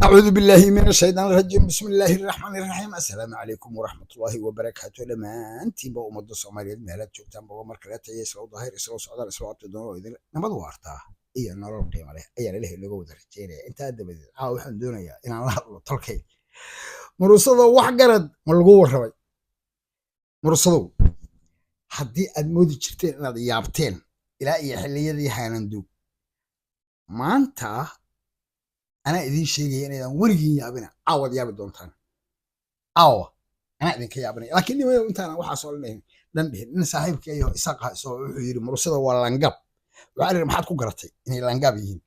أعوذ بالله من الشيطان الرجيم بسم الله الرحمن الرحيم السلام عليكم ورحمة الله وبركاته لما أنت بأمد الصومالية مهلت شوفتان بابا مركلات يسرو ظاهر يسرو سعودة يسرو عبد الدنيا وإذن نمض وارتاه إيه أنا رب قيم عليه أي له اللي جود رجينا أنت أدب وحن دنيا إن الله تركي مرصده وحجرد ملقوا الربي مرصده حدي أدمود شفتين هذا يابتين إلى أي حلية ذي حينندو ما أنت أنا إذا شيء أنا ورجي يابنا عوض يابد دونتان أنا إذا كيابنا لكني أنت أنا وحصل لي دنده إن صاحبك أيه إساق سو يري مرصده ولا لنجاب وعلى ما حد كقرتي إني لنجاب يهين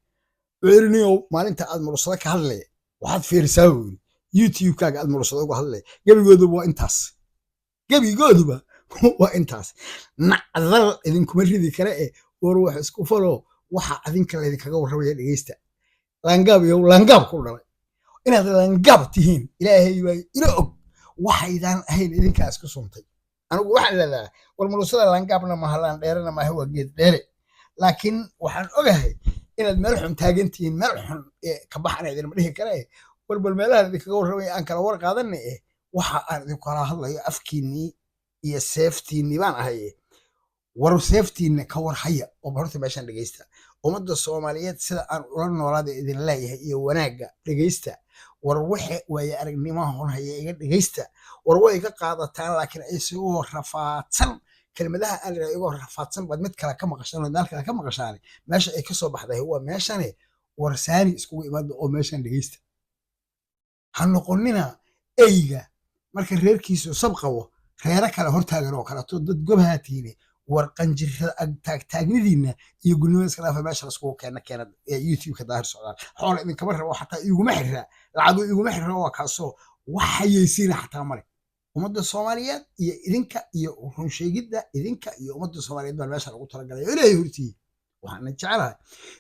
ويرنيو ما أنت قد مرصده كهلا وحد في رساول يوتيوب كا قد مرصده كهلا قبل جودو وإنتاس قبل جودو وإنتاس نعذر إذا كمري ذي كرائه وروح اسكفلو وح أذين كلا إذا كجور ربي ليسته لانجاب يو لانجاب كله إن هذا لانجاب تهين إلهي إلى وحيدان هين إذا كاس كسونتي أنا واحد لا والمرسل لانجابنا ما هلان ديرنا ما هو جد دير لكن وحن أجهي إن الملحم تاجنتين ملحم كبحنا إذا ما ليه كره والبلملا اللي كقول روي أنك الورق هذا إيه وح أنا ذكرها الله أفكيني يسفتيني بان هاي war safety ka war haya oo horta meeshan dhageysta umada Soomaaliyeed sida aan ula noolaada idin leeyahay iyo wanaaga dhageysta war waxa way aragnimo hon haya iga dhageysta war way ka qaadataan laakiin ay soo rafaadsan kelmadaha aan iga rafaadsan bad mid kale ka maqashaan dalka ka maqashaan meesha ay ka soo baxday waa meeshan war saani isku imaado oo meeshan dhageysta han noqonina eyga marka reerkiisu sab qabo reera kale hortaagan oo kale dad gobaatiine warqanjir taagnidiina iyo gulnimada iska dhaafa meesha lasku keena YouTube ka daahir socdaan xoolo idin kama rabo xataa iguma xirra lacag iguma xirra waa kaasoo waxaysiina xataa mare umada Soomaaliyeed iyo idinka iyo run sheegida idinka iyo umada Soomaaliyeed baa meesha lagu talagalay ilaahay hortii waxaan jecelahay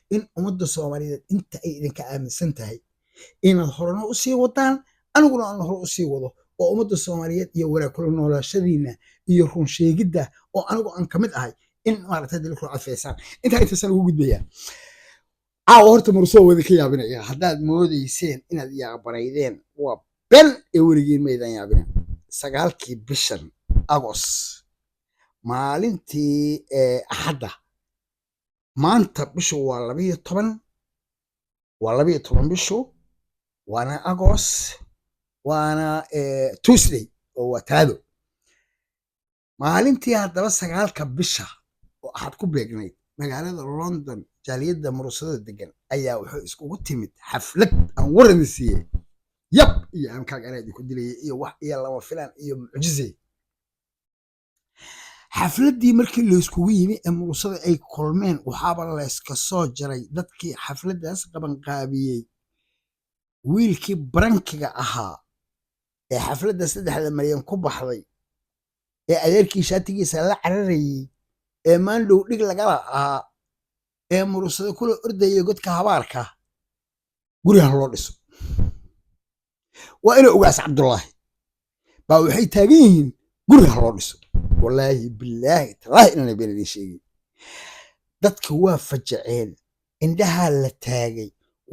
in umada Soomaaliyeed inta ay idinka aaminsan tahay inaad horena u sii wadaan aniguna aan hore u sii wado oo umada Soomaaliyeed iyo wanaag kula noolaashadiina iyo run sheegida oo anigu aan kamid ahay in maaragtay dilku afeesan inta san ugu gudbaya horta marsoo wada ka yaabinaya haddaad moodayseen inaad yaabareydeen waa ben ee warigiin meedan yaabina 9kii bishan August maalintii axada maanta bishu waa 12 bishu waana August waana Tuesday oo wataado maalintii haddaba 9ka bisha oo axad ku beegnayd magaalada London jaaliyada mursada degan ayaa wuxuu iskugu timid xaflad aan waranisiiyay yab iyo aan ka gareedi ku dilay iyo wax iyo laba filan iyo mucjize xafladii markii la iskugu yimi mursada ay kulmeen waxaaba la iska soo jaray dadkii xafladaas qaban qaabiyay wiilkii brankiga ahaa ee xafladda 3 milyan ku baxday ee adeerkii shaatigiisa la cararayay ee maandhow dhig laga lahaa ee mursada kula ordayay godka habaarka guriga loo dhiso waa inuu ugaas Cabdullaahi baa waxay taagan yihiin guriga loo dhiso wallaahi billaahi talaahi inaan beenadii sheegay dadka waa fajaceen indhaha la taagay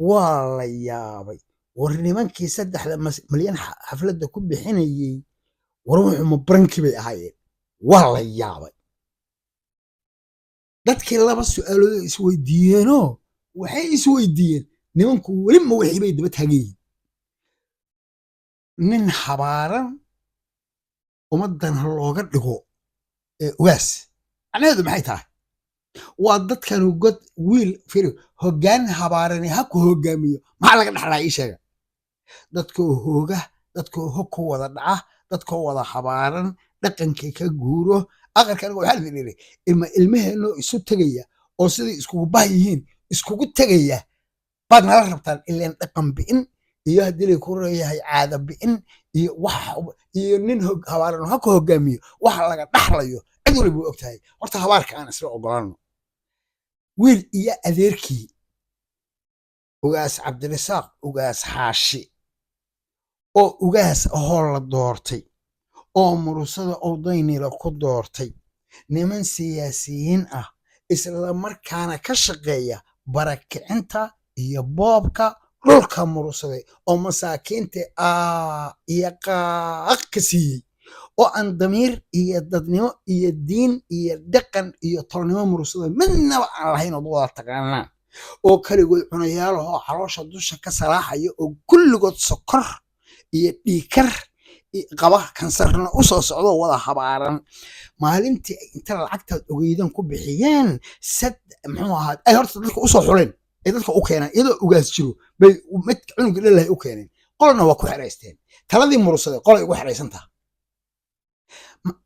waa la yaabay war nimankii 3 milyan xafladda ku bixinayay waruuxu ma branki bay ahaayeen waa la yaabay dadkii laba su'aalood isweydiiyeenoo waxay isweydiiyeen nimanku weli ma wixii bay daba taagayeen nin habaaran ummadan looga dhigo ugaas macnaheedu maxay tahay waa dadkan god wiil firi hoggaan habaarani ha ku hoggaamiyo maxaa laga dhaxlaa ii sheega dadkoo ku wada dhaca dadkoo wada habaaran dhaqankay ka guuro aqalkan waxa la yiri ilmaheeno isu tagaya oo sidii iskugu baahiyiin iskugu tagaya baad nala rabtaan ileen dhaqan bi'in iyo hadii ku reeyahay caada bi'in iyo wax iyo nin habaaran ha ku hoggaamiyo wax laga dhaxlayo cid walba way ogtahay horta habaarka aan isla ogolaano wiil iyo adeerkii ugaas Cabdirasaaq ugaas Xaashi oo ugaas ahoo la doortay oo mursada odaynila ku doortay niman siyaasiyiin ah isla markaana ka shaqeeya barakicinta iyo boobka dhulka mursaday oo masaakiinta iyo qaaq ka siiyey oo aan damiir iyo dadnimo iyo diin iyo dhaqan iyo tolnimo mursaday midnaba aan lahayn oo wada taqaanaan oo kaligood cunayaalahoo caloosha dusha ka salaaxaya oo kulligood sokor iyo dhiikar qaba kansarna u soo socdo wada habaaran maalintii ay inta lacagtaad ogeydan ku bixiyeen muxuu ahaa ay horta dadka usoo xuleen ay dadka u keenaan iyadoo ugaas jiro bay mid cunuga dhalahay u keeneen qolna waa ku xeraysteen taladii mursaday qolay ugu xeraysantaha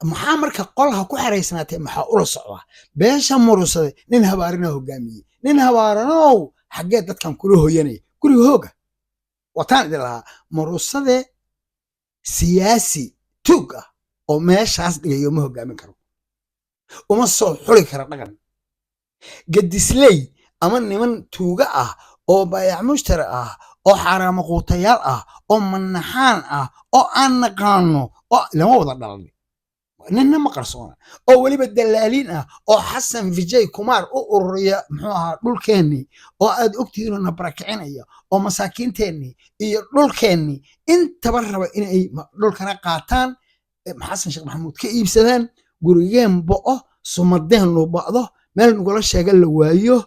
maxaa marka qolha ku xeraysanaatee maxaa ula socdaa beesha mursaday nin habaarina hogaamiyey nin habaaranow xaggee dadkan kula hoyanaya guriga hooga wataan idin lahaa mursade siyaasi tuug ah oo meeshaas dhigayo ma hogaamin karo uma soo xuli kara dhaqan gadisley ama niman tuuga ah oo baayac mushtari ah oo xaaraamo quutayaal ah oo manaxaan ah oo aan naqaano oo lama wada dhalan ninna ma qarsoona oo weliba dalaaliin ah oo xasan vijay kumaar u ururiya muxuu ahaa dhulkeennii oo aad ogtihiinoo na barakicinaya oo masaakiinteennii iyo dhulkeennii intaba raba inay dhulkana qaataan xasan sheekh maxamuud ka iibsadaan gurigeen bo'o sumadeen loo ba'do meel nagula sheega la waayo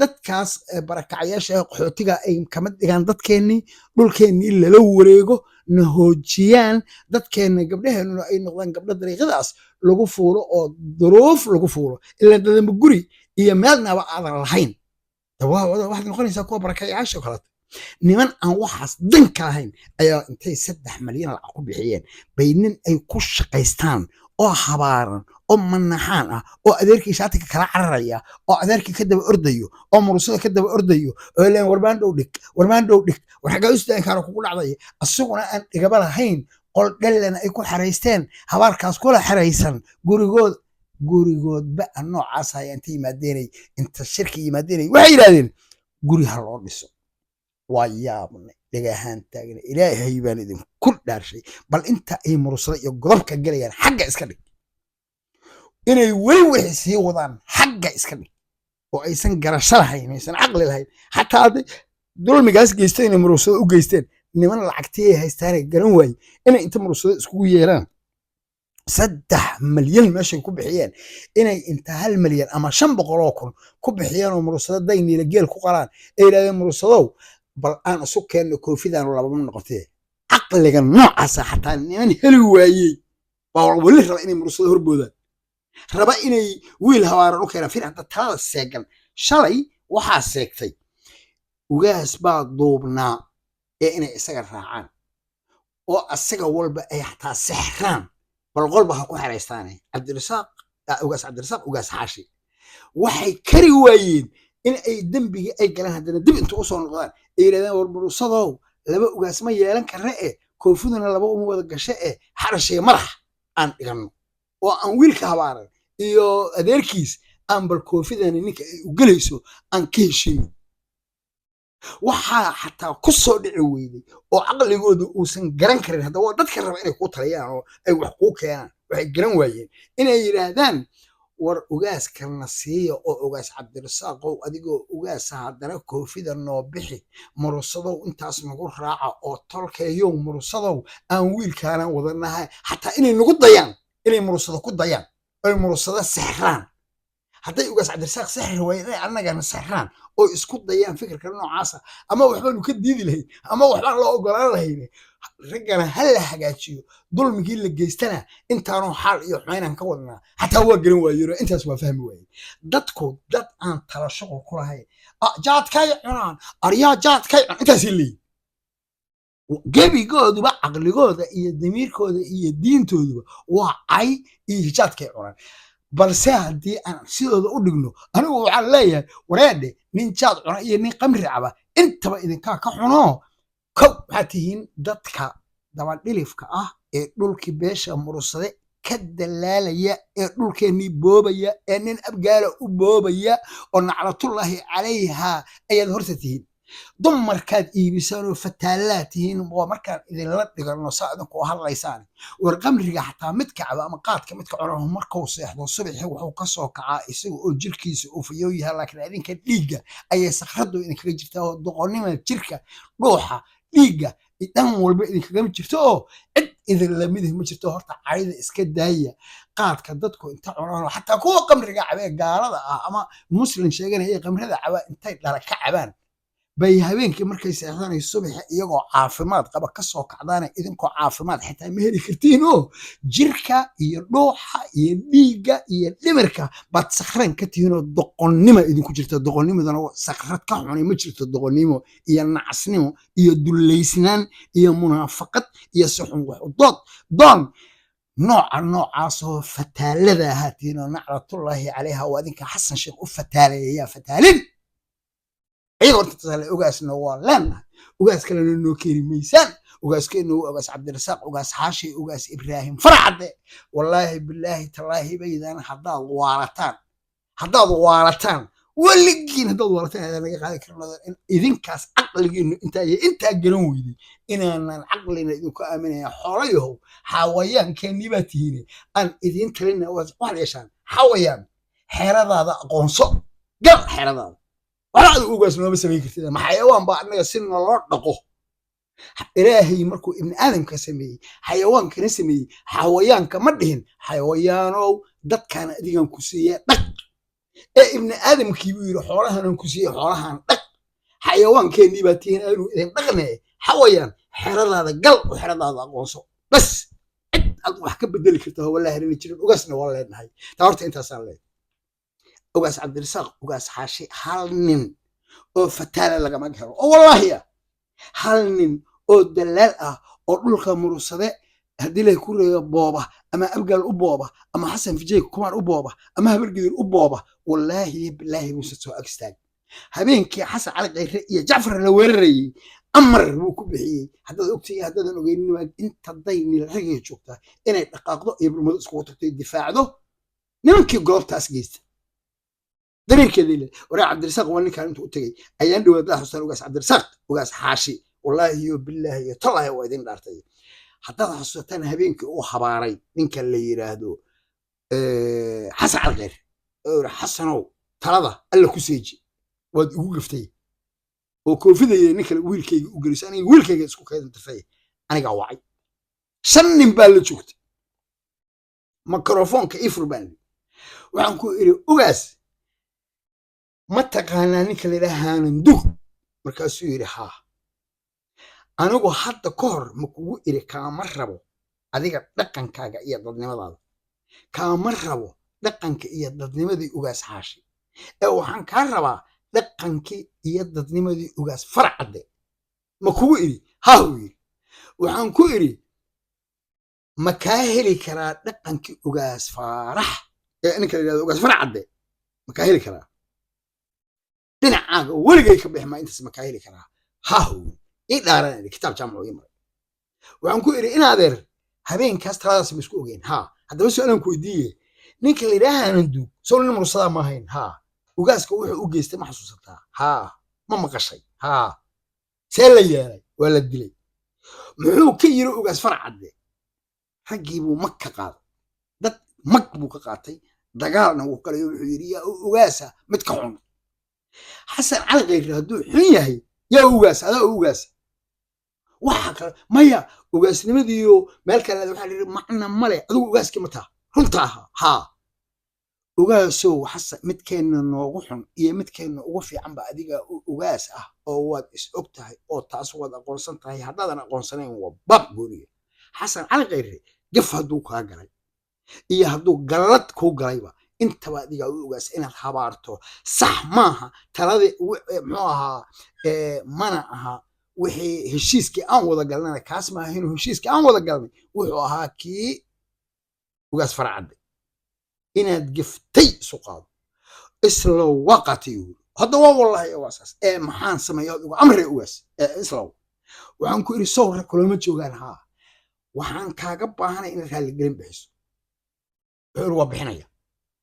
dadkaas barakacyaasha qaxootiga ay kama dhigaan dadkeennii dhulkeennii lala wareego na hoojiyaan dadkeenna gabdhaheennuna ay noqdaan gabdho dariiqadaas lagu fuulo oo duruuf lagu fuulo ilaa dadamba guri iyo meelnaba aadan lahayn waxaad noqonaysaa kuwa barakacyaasha kaleeto niman aan waxaas dan ka lahayn ayaa intay 3 malyan lacag ku bixiyeen bay nin ay ku shaqaystaan oo habaaran oo manaxaan ah oo adeerkii shaatiga kala cararaya oo adeerkii ka daba ordayo oo mursada ka daba ordayo oo leen warbaan dhow dhig war xagaa ustaan kaara kugu dhacday asaguna aan dhigaba lahayn qol dhalana ay ku xaraysteen habaarkaas kula xaraysan gurigoodba noocaas ay inta yimaadeenay inta shirki yimaadeenay waxay yiraahdeen guri ha loo dhiso waa yaabnay dhagahaan taagna ilaahay baan idin ku dhaarshay bal inta ay mursada iyo godobka galayaan xagga iska dhig inay weli wixii sii wadaan xagga iska dhig oo aysan garasho lahayn aysan caqli lahayn xataa dulmigaas geysteen inay mursada u geysteen niman lacagtii ay haystaanay garan waayey inay inta mursada iskugu yeelaan 3 malyan meeshay ku bixiyeen inay inta 1 malyan ama 500 kun ku bixiyeen oo mursada dayniila geel ku qalaan ay yiraahdeen mursadow bal aan isu keenno koofidan labama noqotee caqliga noocaas xataa niman heli waayey waa wali raba inay mursada horboodaan raba inay wiil hawaaran u keenaan fir hadda talada seegan shalay waxaa seegtay ugaas baa duubnaa ee inay isaga raacaan oo asaga walba ay xataa sixraan bal qolba ha ku xaraystaanay cabdirasaaq ugaas xaashi waxay kari waayeen in ay dembigii ay galaan haddana dib inta u soo noqdaan ay yidhahdeen war mursadow laba ugaas ma yeelan karre koofiduna laba uma wada gashe xarashiga madax aan dhiganno oo aan wiilka habaaran iyo adeerkiis aan bal koofidani ninka ay u gelayso aan ka heshiin waxaa xataa ku soo dhici weyday oo caqligooda uusan garan karin haddaba dadka raba inay kuu taliyaan oo ay wax kuu keenaan waxay garan waayeen inay yidhaahdaan war ugaaskarna siiya oo ugaas cabdirasaaqow adigoo ugaasa haddana koofida noo bixi mursadow intaas nagu raaca oo tolkeeyow mursadow aan wiilkaana wadanahay xataa inay nagu dayaan inay mursado ku dayaan ay mursado sixraan hadday ugaas cabdirasaaq sixir waayeen inay annagana sixraan oo isku dayaan fikirka noocaasa ama waxbaanu ka diidi lahayn ama waxbaan loo ogolaan lahayn raggana ha la hagaajiyo dulmigii la geystana intaanu xaal iyo xumaynaan ka wadnaa xataa waa garan waayeen intaas waa fahmi waayeen dadku dad aan tala shaqo ku lahayn jaadkay cunaan aryaa jaadkay cunaan intaas leeyihiin gebigooduba caqligooda iyo damiirkooda iyo diintooduba waa cay iyo jaadkay cunaan balse haddii aan sidooda u dhigno anigu waxaan leeyahay wareedhe nin jaad cuna iyo nin qamri caba intaba idinkaa ka xuno kow waxaad tihiin dadka dabadhilifka ah ee dhulkii beesha mursade ka dalaalaya ee dhulkeennii boobaya ee nin abgaala u boobaya oo naclatullaahi calayha ayaad horta tihiin dumarkaad iibisaan oo fataalaad tihiin waa markaan idinla dhigano saa idinku hadlaysaan war qamriga xataa mid kacba ama qaadka midka cunahu markuu seexdo subaxii wuxuu ka soo kacaa isaga oo jirkiisa uu fayow yahay laakiin idinka dhiigga ayay sakhradu idinkaga jirtaa oo doqonnima jirka dhuuxa dhiigga dhan walba idinkagama jirto oo cid idin lamidih ma jirto horta cayda iska daaya qaadka dadku inta cunaan xataa kuwa qamriga cabee gaalada ah ama muslim sheeganaya qamrada cabaa intay dhala ka cabaan bay habeenkii markay seexdanayso subaxa iyagoo caafimaad qaba ka soo kacdaana idinkoo caafimaad xitaa ma heli kartiin oo jirka iyo dhuuxa iyo dhiigga iyo dhimirka baad sakhran ka tihiin oo doqonnimo idinku jirta doqonnimadana sakhrad ka xunay ma jirto doqonnimo iyo nacasnimo iyo dullaysnaan iyo munaafaqad iyo suxun waxudood doon noocaasoo fataalada ahaatiin oo naclatullaahi calayha oo adinka xasan sheekh u fataalayayaa fataalin عيد ورت تصل أوجاس نوالنا أوجاس كلنا نوكيري ميسان أوجاس كأنه أوجاس عبد الرزاق أوجاس حاشي أوجاس إبراهيم فرعد والله بالله تالله بيدان حدا وارتان واللي جين هذا وارتان هذا اللي قاعد يكرر إذن كاس عقل إنه أنت جنويدي إن العقل إنه إذا كأمنه حريه حويان كنيبتيني أن إذن كلنا واحد يشان حويان حرد هذا قنص قل حرد هذا ولا أوجاس ما بسميه كذا ما حيوان بعدنا سن الله نقه إلهي مركو ابن آدم كسميه حيوان كنسميه حويان كمدهن حيوانو دت كان أديان كسية دق ابن آدم كبير حولها نكسية حولها دق حيوان كان يبتين قالوا إذا دقنا حويان حرد هذا قل وحرد هذا قوسو بس أروح كبدل كرته والله هرني تجرب أوجاسنا والله نهاي تعرف أنت صار أوجاس عبد الرزاق أوجاس حاشي هالنين أو فتالة لقى مجهر والله يا هالنين أو دلال أو لك مرصدة هدي له كل بابا أما أبقى الأبوابة أما حسن في جيك كمان أبوابة أما هبرجي الأبوابة والله بالله وسطوا أكستاج هبينك حسن على غير يا جعفر الوري أمر وكبحي هذا أكتي هذا إنه أنت ضيني الحاجة شوكتها إن الدقائق يبرم السقوط الدفاع ده نمكي قلب تاسجيست دليل كذي ورا عبد الرزاق وانا كان انت قلتي ايان دو الله حسن وقاس عبد الرزاق وقاس حاشي والله بالله طلع وادين دارتي حتى حسوتان هبينك او حباري نينك اللي يراهدو حسن على غير حسنو تلada alla ku seeji wad ugu gaftay oo koofidaya ninka wiilkayga u galisay aniga wiilkayga isku kaydin tafay aniga wacay shan nin baa la joogtay mikrofoonka ifurban waxaan ku iri ugaas ما تقانا نكل لهان دو مركاسو يري ها أنو حتى كور مكو إري كامربو أديك دقن كاغا إيا ضدنمداد كامربو دقنك إيا ضدنمدي أوغاس حاشي أو حان كاربا دقنك إيا ضدنمدي أوغاس فرعد مكو إري هاو إري وحان كو إري مكاهلي كرا دقنك أوغاس فرح إنك أوغاس فرعد مكاهلي كرا دينعاga waligay ka bixma intaas ma ka heli karaa haw idaaran kitaab jaamac yimid waxaan ku iri in adeer habeenkaas talaadaas ma isku ogeyn ha hadaba su'aalan ku weydiiyay ninka la ilaahan duu soo nin mursada ma ahayn ha ugaaska wuxuu u geystay ma xasuusataa ha ma maqashay ha see la yeelay waa la dilay muxuu ka yiri ugaas farcade raggii buu makka qaaday dad mag buu ka qaatay dagaalna uu kale wuxuu yiri yaa ugaasa mid ka xun حسن على غير هدو حياهي يا أوجاس هذا أوجاس واحد مايا أوجاس نمديو مالك هذا واحد معنا ملأ هذا أوجاس كمتها هنتها ها أوجاسو حسن متكن نوحن يا متكن وفي عم بعديك أوجاس أو واد أكتها أو تعصوا أقولسن تهي هذا أنا أقولسنين وباب قولي حسن على غير جف هدوك هاجري إيه هدوك قلت كو قريبة انت باديga ugaas inaad habaarto sax maaha talada maaha mana aha wixii heshiiskii aan wada galnay kaas ma ahayn heshiiskii aan wada galnay wuxuu ahaa kii ugaas farcad inaad giftay suqaad isla waqti hada wallahi waasas maxaan sameeyaa ugu amri ugaas isla waxaan ku iri sawir kulama joogan ha waxaan kaaga baahanay in raali gelin bixiso waa bixinaya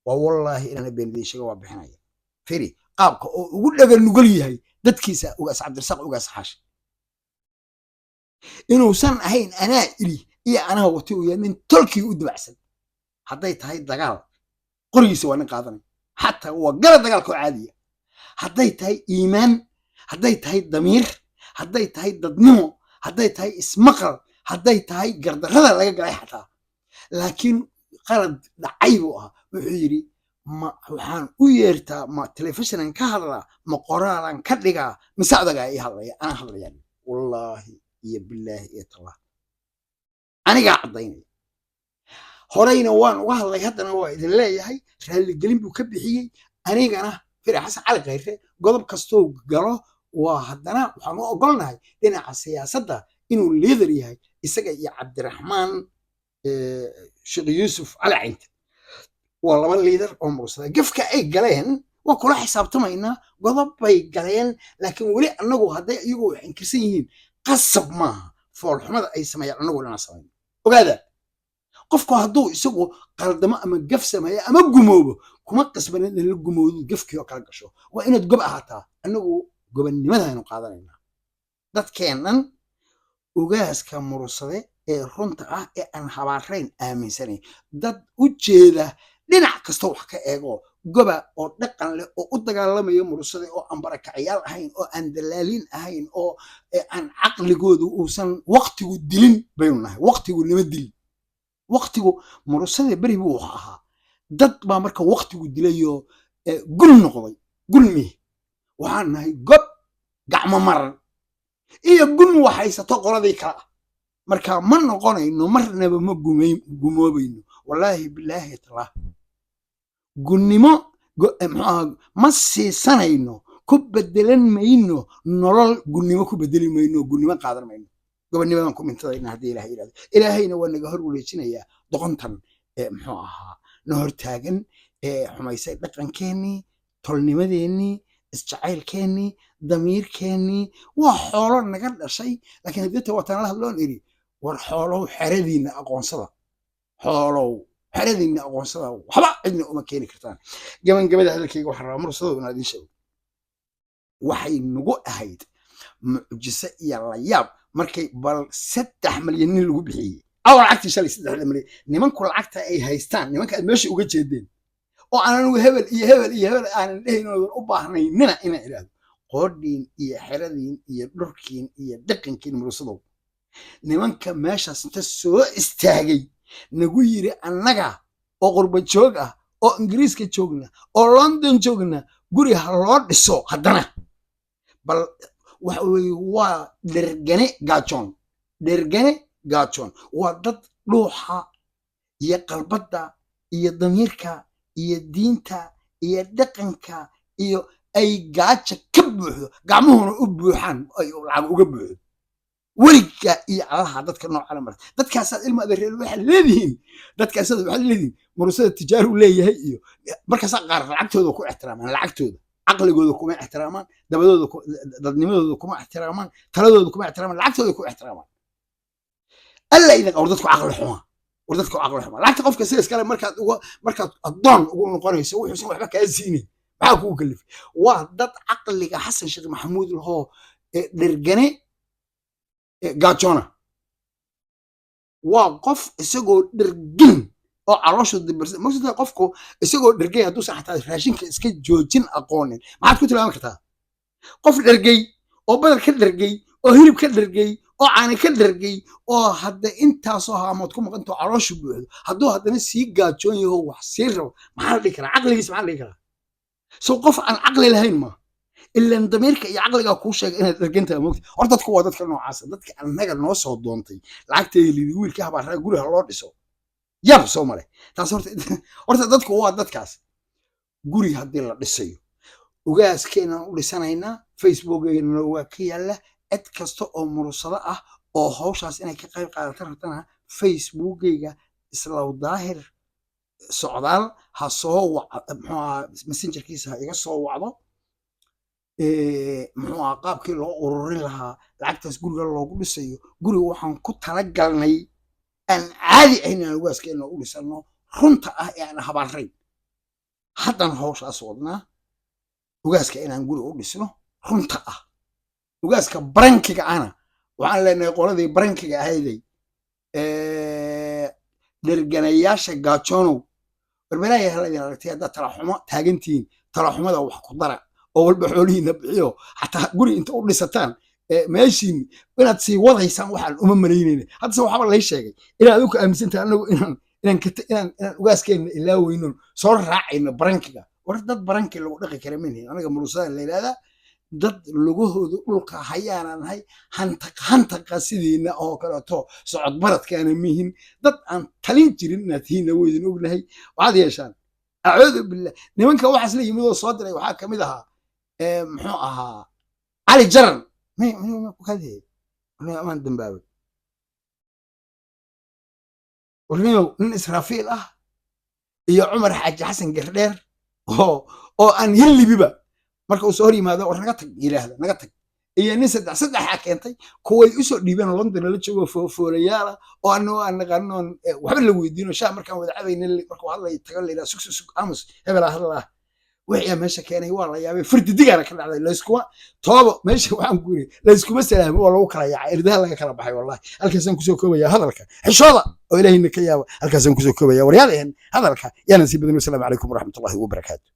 والله إنا بين ذي شيء وابحنايا فري قابك وقول لك النقلي هاي dadkiisa ugaas cabdirasaaq ugaas xaashi inuusan ahayn anaa iri iyo anaa wati u yahay nin tolkii u dabacsan hadday tahay dagaal qorigiisa waa nin qaadanay xataa waa gala dagaalka oo caadiya hadday tahay iimaan hadday tahay damiir hadday tahay dadnimo hadday tahay ismaqal hadday tahay gardarrada laga galay xataa laakiin qalad dhacay buu ahaa wuxuu yidhi ma waxaan u yeertaa ma telefishinan ka hadlaa ma qoraalan ka dhigaa mise adagaa ii hadlaya anaa hadlayaan wallaahi iyo bilaahi iyo tallah anigaa caddaynaya horeyna waan uga hadlay haddana waa idin leeyahay raalligelin buu ka bixiyey anigana firi xasan cali khayre godob kastoo galo waa haddana waxaan u ogolnahay dhinaca siyaasadda inuu liidar yahay isaga iyo cabdiraxmaan sheekh yuusuf cali caynte waa laba liidar oo mursada gefka ay galeen waa kula xisaabtamaynaa godob bay galeen laakiin weli annagu hadday iyagu wax inkirsan yihiin qasab maaha foolxumada ay sameeyaan annagu inaan samayno ogaada qofku hadduu isagu qaldamo ama gaf sameeyo ama gumoobo kuma qasbanin in la gumoodo gafkii oo kala gasho waa inaad gob ahaataa annagu gobannimadaaynu qaadanaynaa dadkeennan ugaaska mursade ee runta ah ee aan habaarayn aaminsanayn dad u jeeda dhinac kasta wax ka eego goba oo dhaqan leh oo u dagaalamaya mursade oo aan barakacayaal ahayn oo aan dalaaliin ahayn oo aan caqligoodu uusan waqtigu dilin baynu nahay waqtigu nima dilin waqtigu mursade beri buu wax ahaa dad baa marka waqtigu dilayo gul noqday gulmi waxaan nahay gob gacmo maran iyo gulmi waxaysato qoladii kala marka ma noqonayno marnaba ma gumoobayno wallaahi bilaahi tallah gunnimo ma siisanayno ku bedelan mayno nolol gunnimo ku bedeli mayno gunnimo qaadan mayno gobonnimadan ku mintadayna haddii ilahay yidhahdo ilaahayna waa naga hor wareejinayaa doqontan muxuu ahaa na hortaagan xumaysay dhaqankeennii tolnimadeennii isjacaylkeennii damiirkeennii waa xoolo naga dhashay laakiin haddii wataan la hadloon iri war xoolow xeradiinna aqoonsada xoolow xeradiinna aqoonsada waxba cidna uma keeni kartaan gabangabada hadalkayga waxaan rabaa mursado inaan idiin sheego waxay nagu ahayd mucjise iyo layaab markay bal 3 malyan nin lagu bixiyey awal lacagtii shalay 3 malyan nimanku lacagta ay haystaan nimanka aad meesha uga jeedeen oo aanan hebel iyo hebel iyo hebel aanan dhehaynoodan u baahnaynina inaan idhaahdo qoodhiin iyo xeradiin iyo dhurkiin iyo dhaqankiin mursadow nimanka meeshaas inta soo istaagay nagu yiri annaga oo qurba joog ah oo ingiriiska joogna oo london joogna guri ha loo dhiso haddana bal waxa weeye waa dhergane gaajoon waa dad dhuuxa iyo qalbadda iyo damiirka iyo diinta iyo dhaqanka iyo ay gaaja ka buuxdo gacmuhuna u buuxaan ay lacag uga buuxdo weliga iyo allaha dadka noocana marta dadkaasaad ilma adeereel waxaad leedihiin mursada tijaaru leeyahay iyo markaasaa qaar lacagtooda ku ixtiraamaan lacagtooda caqligooda kuma ixtiraamaan dabadooda dadnimadooda kuma ixtiraamaan taladooda kuma ixtiraamaan lacagtooda ku ixtiraamaan alla idin war dadku caqli xuma lacagta qofka sida iskale markaad addoon ugu noqonayso wuxuusan waxba kaa siinin maxaa kugu kalifay waa dad caqliga xasan sheekh maxamuud lahoo dhergane gaajona waa qof isagoo dhergin oo caloosha dibirsan maksudka qofku isagoo dhergay hadduusan xataa raashinka iska joojin aqoonin maxaad ku tilmaami kartaa qof dhergay oo badar ka dhergay oo hilib ka dhergay oo caani ka dhergay oo hadda intaasoo haamood ku maqantao caloosha buuxdo hadduu haddana sii gaajoon yaho wax sii rabo maxaa la dhihi karaa caqligiis maxaa la dhihi karaa so qof aan caqli lahayn ma ilan damiirka iyo caqligaa kuu sheega inaad dhergantaha moogta hor dadku waa dadka noocaasa dadka annaga noo soo doontay lacagteeda lidi wiilka habaaraa guriha loo dhiso yab soo male taas horta dadku waa dadkaas guri haddii la dhisayo ugaaskeenaan u dhisanaynaa facebookeenana waa ka yaalla cid kasta oo mursado ah oo hawshaas inay ka qayb qaadata rabtana facebookeyga islaw daahir socdaal ha soo muxuu messengerkiisa ha iga soo wacdo muxuu ahaa qaabkii loo ururin lahaa lacagtaas guriga loogu dhisayo guriga waxaan ku talagalnay aan caadi ahayn aan ugaaskeena u dhisano runta ah ee aan habaarayn haddana hawshaas wadnaa ugaaska inaan guri u dhisno runta ah ugaaska barankiga ana waxaan leenahay qoladii barankiga ahayday dherganayaasha gaajonow barbalaya haladin aragtay haddaad talaxumo taagantihiin talaxumada wax ku dara oo walba xoolihiina bixiyo xataa guri inta u dhisataan meeshiin inaad sii wadaysaan waxaan uma malaynayna haddase waxba lay sheegay inaad adigu aaminsantahay anagu inaan ugaaskeena ilaa weynon soo raacayno barankiga war dad baranki lagu dhaqi kara manihin anaga murusada la yidhahdaa dad lugahooda dhulka hayaanan nahay hantaqa sidiina oo kaleeto socod baradkaana mihin dad aan talin jirin inaad tihiinna weydin ognahay waxaad yeeshaan acuudu billah nimanka waxaas la yimid oo soo diray waxaa ka mid ahaa muxuu ahaa cali jaran amaan dambaabay warniyow nin israafiil ah iyo cumar xaaji xasan gardheer oo aan hillibiba marka uu soo hor yimaado war naga tag yiraahda naga tag iyo nin saddexa keentay kuway u soo dhiibeen London la joogo foolayaala oo aan naqaano waxba la weydiino shaa markaan wada cabayna markuu hadlay tago leeyahay sug amus hebel hadlaa wixii meesha keenay waa la yaabay firdi digaara ka dhacday la isku toobo meesha waxaan ku yiri la isku salaamo oo lagu kala yaacay irdaha laga kala baxay wallahi halkaasaan ku soo koobaya hadalka xishooda oo ilaahayna ka yaabo halkaasaan ku soo koobaya waryaadeen hadalka yana si badan. Assalaamu calaykum waraxmatullaahi wabarakaatuh.